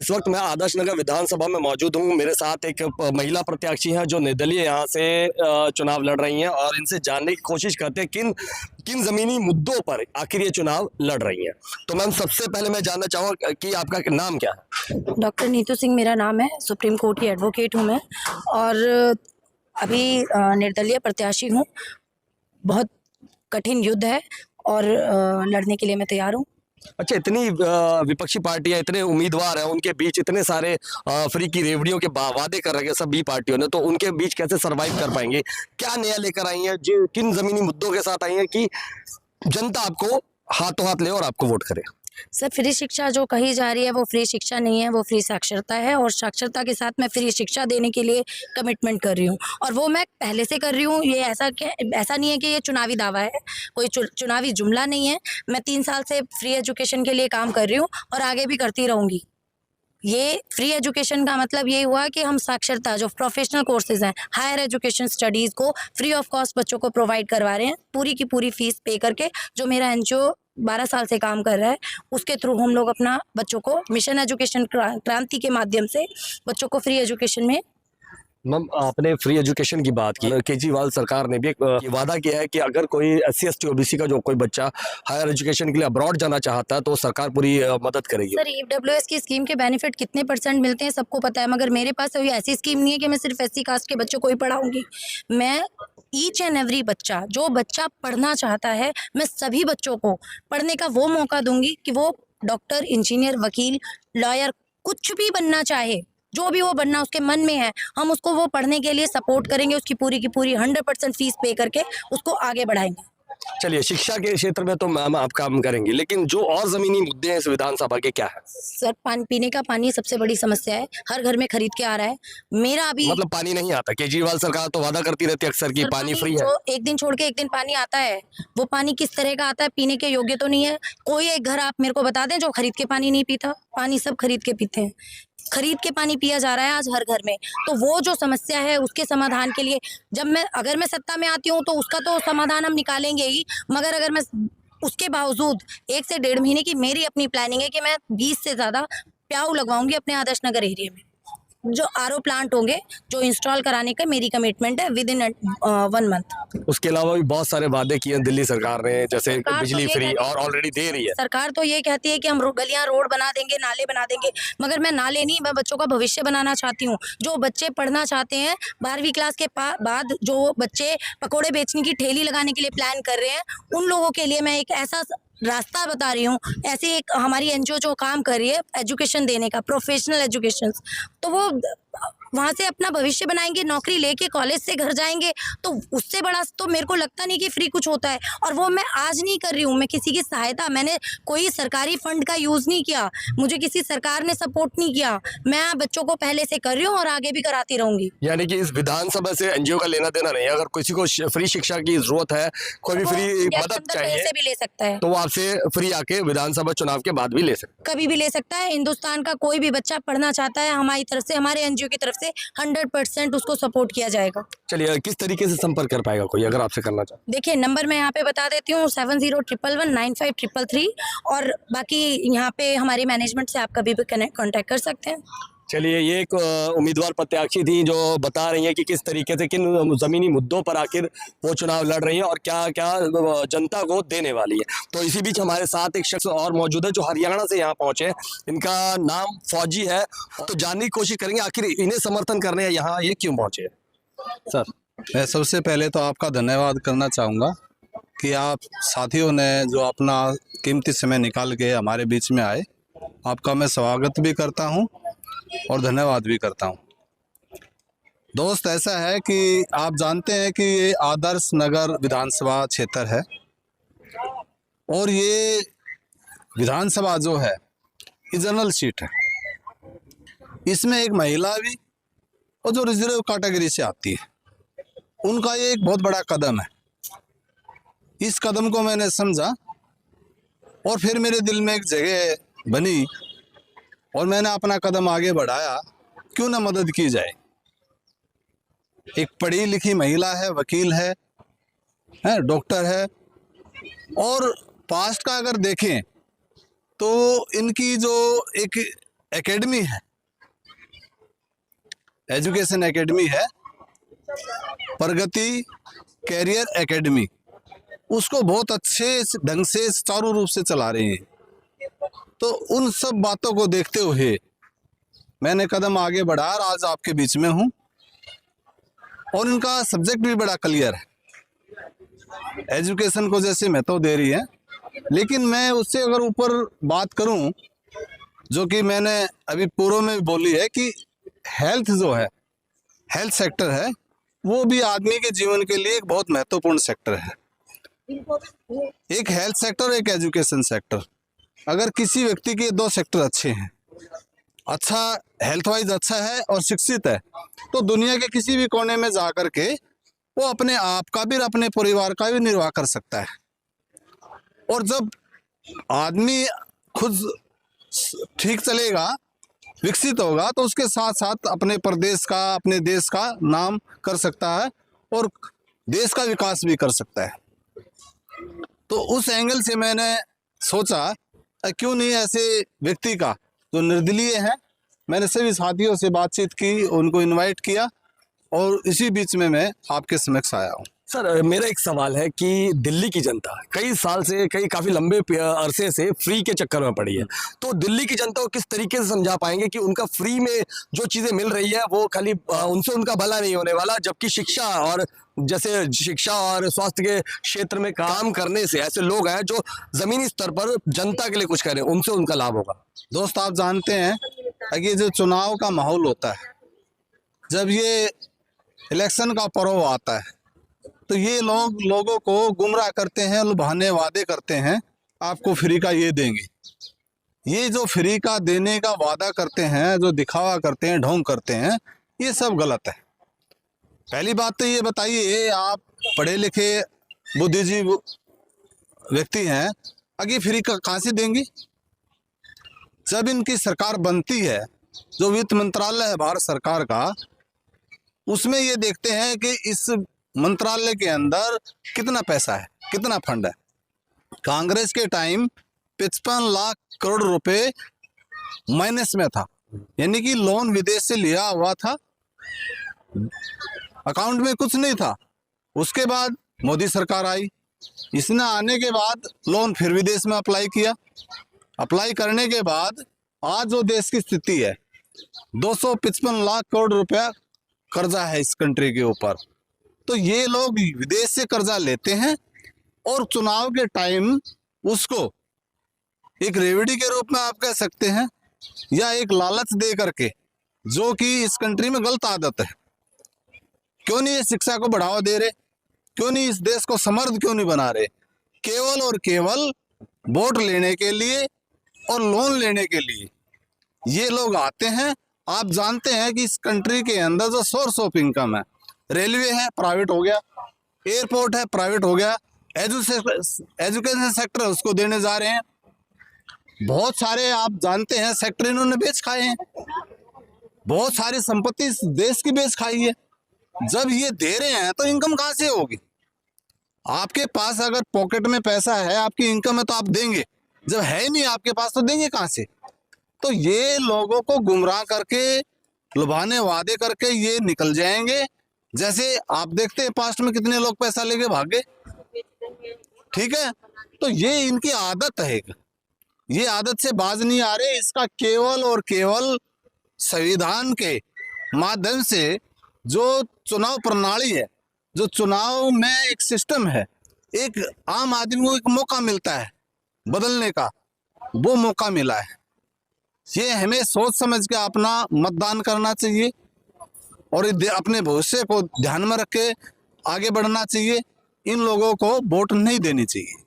इस वक्त मैं आदर्श नगर विधानसभा में मौजूद हूँ। मेरे साथ एक महिला प्रत्याशी हैं जो निर्दलीय यहाँ से चुनाव लड़ रही हैं और इनसे जानने की कोशिश करते हैं किन किन जमीनी मुद्दों पर आखिर ये चुनाव लड़ रही हैं। तो मैम, सबसे पहले मैं जानना चाहूँगा कि आपका नाम क्या है? डॉक्टर नीतू सिंह मेरा नाम है। सुप्रीम कोर्ट की एडवोकेट हूँ मैं और अभी निर्दलीय प्रत्याशी हूँ। बहुत कठिन युद्ध है और लड़ने के लिए मैं तैयार हूँ। अच्छा, इतनी विपक्षी पार्टियां, इतने उम्मीदवार हैं, उनके बीच इतने सारे फ्री की रेवड़ियों के वादे कर रहे हैं सभी पार्टियों ने, तो उनके बीच कैसे सरवाइव कर पाएंगे? क्या नया लेकर आई हैं? जो किन जमीनी मुद्दों के साथ आई हैं कि जनता आपको हाथों हाथ ले और आपको वोट करे? सर, फ्री शिक्षा जो कही जा रही है वो फ्री शिक्षा नहीं है, वो फ्री साक्षरता है और साक्षरता के साथ मैं फ्री शिक्षा देने के लिए कमिटमेंट कर रही हूँ और वो मैं पहले से कर रही हूँ। ये ऐसा नहीं है कि ये चुनावी दावा है, कोई चुनावी जुमला नहीं है। मैं 3 साल से फ्री एजुकेशन के लिए काम कर रही हूँ और आगे भी करती रहूँगी। ये फ्री एजुकेशन का मतलब ये हुआ कि हम साक्षरता, जो प्रोफेशनल कोर्सेज हैं, हायर एजुकेशन स्टडीज़ को फ्री ऑफ कॉस्ट बच्चों को प्रोवाइड करवा रहे हैं, पूरी की पूरी फीस पे करके। जो मेरा एनजीओ 12 साल से काम कर रहा है, उसके थ्रू हम लोग अपना बच्चों को मिशन एजुकेशन क्रांति के माध्यम से बच्चों को फ्री एजुकेशन में। मैम, आपने फ्री एजुकेशन की बात की। केजरीवाल सरकार ने भी एक वादा किया है कि अगर कोई SC ST OBC का जो कोई बच्चा हायर एजुकेशन के लिए अब्रॉड जाना चाहता है तो सरकार पूरी मदद करेगी। सर, EWS की स्कीम के बेनिफिट कितने % मिलते हैं सबको पता है, मगर मेरे पास कोई ऐसी स्कीम नहीं है कि मैं सिर्फ SC कास्ट के बच्चों को ही पढ़ाऊंगी। मैं ईच एंड एवरी बच्चा, जो बच्चा पढ़ना चाहता है, मैं सभी बच्चों को पढ़ने का वो मौका दूंगी कि वो डॉक्टर, इंजीनियर, वकील, लॉयर, कुछ भी बनना चाहे, जो भी वो बनना उसके मन में है, हम उसको वो पढ़ने के लिए सपोर्ट करेंगे। उसकी पूरी की पूरी 100% फीस पे करके उसको आगे बढ़ाएंगे। चलिए, शिक्षा के क्षेत्र में तो मैम आप काम करेंगे, लेकिन जो और जमीनी मुद्दे हैं इस विधानसभा के क्या है? सर, पीने का पानी सबसे बड़ी समस्या है, हर घर में खरीद के आ रहा है। मेरा अभी मतलब पानी नहीं आता? केजरीवाल सरकार तो वादा करती रहती है अक्सर कि पानी फ्री है। एक दिन छोड़ के एक दिन पानी आता है। वो पानी किस तरह का आता है, पीने के योग्य तो नहीं है। कोई एक घर आप मेरे को बता दें जो खरीद के पानी नहीं पीता। पानी सब खरीद के पीते हैं, खरीद के पानी पिया जा रहा है आज हर घर में। तो वो जो समस्या है उसके समाधान के लिए अगर मैं सत्ता में आती हूँ तो उसका तो समाधान हम निकालेंगे ही, मगर अगर मैं उसके बावजूद 1 से 1.5 महीने की मेरी अपनी प्लानिंग है कि मैं 20 से ज़्यादा प्याऊ लगवाऊंगी अपने आदर्श नगर एरिया में। जो RO प्लांट होंगे जो इंस्टॉल कराने का मेरी कमिटमेंट है विद इन 1 मंथ। उसके अलावा भी बहुत सारे वादे किए हैं दिल्ली सरकार ने, जैसे सरकार तो बिजली ये फ्री, कहती है, और ऑलरेडी दे रही है। सरकार तो ये कहती है कि हम गलियां, रोड बना देंगे, नाले बना देंगे, मगर मैं नाले नहीं, मैं बच्चों का भविष्य बनाना चाहती हूँ। जो बच्चे पढ़ना चाहते हैं, 12वीं क्लास के बाद जो बच्चे पकोड़े बेचने की ठेली लगाने के लिए प्लान कर रहे हैं, उन लोगों के लिए मैं एक ऐसा रास्ता बता रही हूँ। ऐसे एक हमारी एनजीओ जो काम कर रही है एजुकेशन देने का, प्रोफेशनल एजुकेशन, तो वो वहाँ से अपना भविष्य बनाएंगे, नौकरी लेके कॉलेज से घर जाएंगे। तो उससे बड़ा तो मेरे को लगता नहीं कि फ्री कुछ होता है। और वो मैं आज नहीं कर रही हूँ, मैं किसी की सहायता, मैंने कोई सरकारी फंड का यूज़ नहीं किया, मुझे किसी सरकार ने सपोर्ट नहीं किया। मैं बच्चों को पहले से कर रही हूँ और आगे भी कराती रहूंगी। यानी कि इस विधानसभा से एनजीओ का लेना देना नहीं है। अगर किसी को फ्री शिक्षा की जरूरत है, कोई भी फ्री मदद चाहिए, से भी ले सकता है, तो वो आपसे फ्री आके विधानसभा चुनाव के बाद भी ले सकते हैं, कभी भी ले सकता है। हिंदुस्तान का कोई भी बच्चा पढ़ना चाहता है, हमारी तरफ से, हमारे एनजीओ की तरफ से 100% उसको सपोर्ट किया जाएगा। चलिए, किस तरीके से संपर्क कर पाएगा कोई अगर आपसे करना चाहे? देखिए, नंबर मैं यहाँ पे बता देती हूँ, 7011195333, और बाकी यहाँ पे हमारी मैनेजमेंट से आप कभी भी कांटेक्ट कर सकते हैं। चलिए, ये एक उम्मीदवार प्रत्याशी थी जो बता रही हैं कि किस तरीके से किन ज़मीनी मुद्दों पर आखिर वो चुनाव लड़ रही हैं और क्या क्या जनता को देने वाली है। तो इसी बीच हमारे साथ एक शख्स और मौजूद है जो हरियाणा से यहाँ पहुँचे। इनका नाम फौजी है, तो जानने की कोशिश करेंगे आखिर इन्हें समर्थन करने यहाँ ये क्यों पहुँचे। सर, मैं सबसे पहले तो आपका धन्यवाद करना चाहूँगा कि आप साथियों ने जो अपना कीमती समय निकाल के हमारे बीच में आए, आपका मैं स्वागत भी करता हूँ और धन्यवाद भी करता हूँ। दोस्त, ऐसा है कि आप जानते हैं कि ये आदर्श नगर विधानसभा क्षेत्र है और ये विधानसभा जो है ये जनरल सीट है। इसमें एक महिला भी और जो रिजर्व कैटेगरी से आती है, उनका ये एक बहुत बड़ा कदम है। इस कदम को मैंने समझा और फिर मेरे दिल में एक जगह बनी और मैंने अपना कदम आगे बढ़ाया, क्यों ना मदद की जाए। एक पढ़ी लिखी महिला है, वकील है, डॉक्टर है, और पास्ट का अगर देखें तो इनकी जो एक एकेडमी है, एजुकेशन एकेडमी है, प्रगति कैरियर एकेडमी, उसको बहुत अच्छे ढंग से सुचारू रूप से चला रहे हैं। तो उन सब बातों को देखते हुए मैंने कदम आगे बढ़ा और आज आपके बीच में हूँ। और इनका सब्जेक्ट भी बड़ा क्लियर है, एजुकेशन को जैसे महत्व दे रही है, लेकिन मैं उससे अगर ऊपर बात करूं, जो कि मैंने अभी पूर्व में भी बोली है कि हेल्थ जो है, हेल्थ सेक्टर है, वो भी आदमी के जीवन के लिए एक बहुत महत्वपूर्ण सेक्टर है। एक हेल्थ सेक्टर, एक एजुकेशन सेक्टर। अगर किसी व्यक्ति के दो सेक्टर अच्छे हैं, अच्छा हेल्थ वाइज अच्छा है और शिक्षित है, तो दुनिया के किसी भी कोने में जा कर के वो अपने आप का भी अपने परिवार का भी निर्वाह कर सकता है। और जब आदमी खुद ठीक चलेगा, विकसित होगा, तो उसके साथ साथ अपने प्रदेश का, अपने देश का नाम कर सकता है और देश का विकास भी कर सकता है। तो उस एंगल से मैंने सोचा क्यों नहीं ऐसे व्यक्ति का जो निर्दलीय है, मैंने सभी साथियों से बातचीत की, उनको इनवाइट किया और इसी बीच में मैं आपके समक्ष आया हूँ। सर, मेरा एक सवाल है कि दिल्ली की जनता कई साल से, काफ़ी लंबे अरसे से फ्री के चक्कर में पड़ी है, तो दिल्ली की जनता को किस तरीके से समझा पाएंगे कि उनका फ्री में जो चीज़ें मिल रही है वो खाली उनसे उनका भला नहीं होने वाला, जबकि शिक्षा और स्वास्थ्य के क्षेत्र में काम करने से ऐसे लोग हैं जो ज़मीनी स्तर पर जनता के लिए कुछ करें, उनसे उनका लाभ होगा। दोस्त, आप जानते हैं कि जो चुनाव का माहौल होता है, जब ये इलेक्शन का पर्व आता है, तो ये लोगों को गुमराह करते हैं, लुभाने वादे करते हैं, आपको फ्री का ये देंगे। ये जो फ्री का देने का वादा करते हैं, जो दिखावा करते हैं, ढोंग करते हैं, ये सब गलत है। पहली बात तो ये बताइए, आप पढ़े लिखे बुद्धिजीवी व्यक्ति हैं, आगे फ्री का कहाँ से देंगे? जब इनकी सरकार बनती है, जो वित्त मंत्रालय है भारत सरकार का, उसमें ये देखते हैं कि इस मंत्रालय के अंदर कितना पैसा है, कितना फंड है। कांग्रेस के टाइम 55 लाख करोड़ रुपए माइनस में था, यानी कि लोन विदेश से लिया हुआ था, अकाउंट में कुछ नहीं था। उसके बाद मोदी सरकार आई, इसने आने के बाद लोन फिर विदेश में अप्लाई किया। अप्लाई करने के बाद आज जो देश की स्थिति है, 255 लाख करोड़ रुपया कर्जा है इस कंट्री के ऊपर। तो ये लोग विदेश से कर्जा लेते हैं और चुनाव के टाइम उसको एक रेवड़ी के रूप में आप कह सकते हैं, या एक लालच दे करके, जो कि इस कंट्री में गलत आदत है। क्यों नहीं ये शिक्षा को बढ़ावा दे रहे? क्यों नहीं इस देश को समृद्ध क्यों नहीं बना रहे? केवल और केवल वोट लेने के लिए और लोन लेने के लिए ये लोग आते हैं। आप जानते हैं कि इस कंट्री के अंदर जो सोर्स ऑफ इनकम है, रेलवे है, प्राइवेट हो गया, एयरपोर्ट है, प्राइवेट हो गया, एजुकेशन सेक्टर है, उसको देने जा रहे हैं। बहुत सारे आप जानते हैं सेक्टर इन्होंने बेच खाए हैं, बहुत सारी संपत्ति इस देश की बेच खाई है। जब ये दे रहे हैं तो इनकम कहाँ से होगी? आपके पास अगर पॉकेट में पैसा है, आपकी इनकम है, तो आप देंगे। जब है ही नहीं आपके पास तो देंगे कहाँ से? तो ये लोगों को गुमराह करके, लुभाने वादे करके ये निकल जाएंगे। जैसे आप देखते हैं पास्ट में कितने लोग पैसा लेके भागे, ठीक है? तो ये इनकी आदत है, ये आदत से बाज नहीं आ रहे। इसका केवल और केवल संविधान के माध्यम से जो चुनाव प्रणाली है, जो चुनाव में एक सिस्टम है, एक आम आदमी को एक मौका मिलता है बदलने का, वो मौका मिला है। ये हमें सोच समझ के अपना मतदान करना चाहिए और अपने भविष्य को ध्यान में रख के आगे बढ़ना चाहिए। इन लोगों को वोट नहीं देनी चाहिए।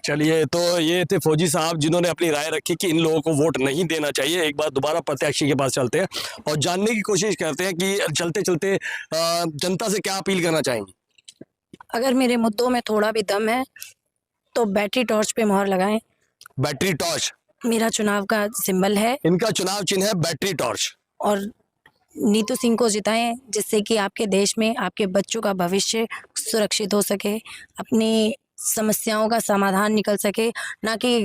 चलिए, तो ये थे फौजी साहब जिन्होंने अपनी राय रखी कि इन लोगों को वोट नहीं देना चाहिए। एक बार दोबारा प्रत्याशी के पास चलते हैं और जानने की कोशिश करते हैं कि चलते चलते जनता से क्या अपील करना चाहेंगे। अगर मेरे मुद्दों में थोड़ा भी दम है तो बैटरी टॉर्च पे मोहर लगाएं। बैटरी टॉर्च मेरा चुनाव का सिंबल है। इनका चुनाव चिन्ह है बैटरी टॉर्च। और नीतू सिंह को जिताएं, जिससे कि आपके देश में आपके बच्चों का भविष्य सुरक्षित हो सके। अपनी समस्याओं का समाधान निकल सके, ना कि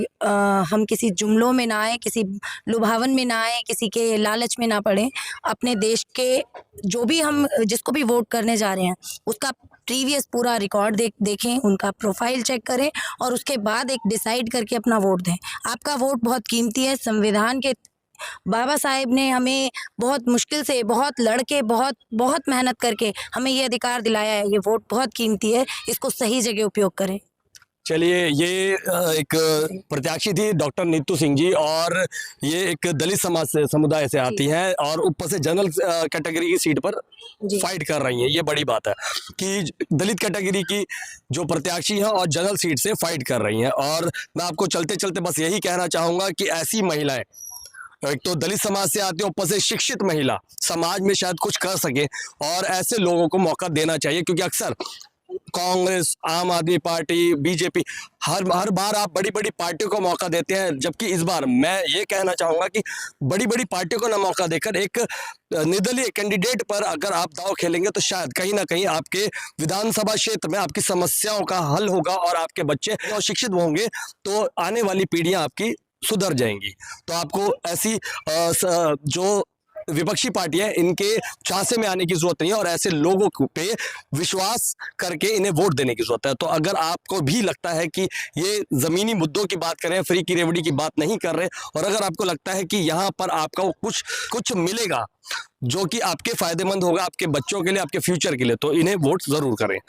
हम किसी जुमलों में ना आए, किसी लुभावन में ना आए, किसी के लालच में ना पड़े। अपने देश के जो भी हम जिसको भी वोट करने जा रहे हैं उसका प्रीवियस पूरा रिकॉर्ड देखें, उनका प्रोफाइल चेक करें और उसके बाद एक डिसाइड करके अपना वोट दें। आपका वोट बहुत कीमती है। संविधान के बाबा साहेब ने हमें बहुत मुश्किल से, बहुत लड़के, बहुत मेहनत करके हमें ये अधिकार दिलाया है। ये वोट बहुत कीमती है, इसको सही जगह उपयोग करें। चलिए, ये एक प्रत्याशी थी डॉक्टर नीतू सिंह जी, और ये एक दलित समाज से, समुदाय से आती हैं और ऊपर से जनरल कैटेगरी की सीट पर जी। फाइट कर रही हैं। ये बड़ी बात है कि दलित कैटेगरी की जो प्रत्याशी हैं और जनरल सीट से फाइट कर रही हैं। और मैं आपको चलते चलते बस यही कहना चाहूँगा कि ऐसी महिलाएं, एक तो दलित समाज से आती है, ऊपर से शिक्षित महिला, समाज में शायद कुछ कर सके, और ऐसे लोगों को मौका देना चाहिए। क्योंकि अक्सर कांग्रेस, आम आदमी पार्टी, बीजेपी, हर बार आप बड़ी बड़ी पार्टियों को मौका देते हैं, जबकि इस बार मैं ये कहना चाहूँगा कि बड़ी बड़ी पार्टियों को ना मौका देकर एक निर्दलीय कैंडिडेट पर अगर आप दांव खेलेंगे तो शायद कहीं ना कहीं आपके विधानसभा क्षेत्र में आपकी समस्याओं का हल होगा और आपके बच्चे और शिक्षित होंगे, तो आने वाली पीढ़ियाँ आपकी सुधर जाएंगी। तो आपको ऐसी जो विपक्षी पार्टियां, इनके झांसे में आने की जरूरत नहीं है और ऐसे लोगों पे विश्वास करके इन्हें वोट देने की जरूरत है। तो अगर आपको भी लगता है कि ये जमीनी मुद्दों की बात कर रहे हैं, फ्री की रेवड़ी की बात नहीं कर रहे, और अगर आपको लगता है कि यहाँ पर आपको कुछ मिलेगा जो कि आपके फायदेमंद होगा, आपके बच्चों के लिए, आपके फ्यूचर के लिए, तो इन्हें वोट जरूर करें।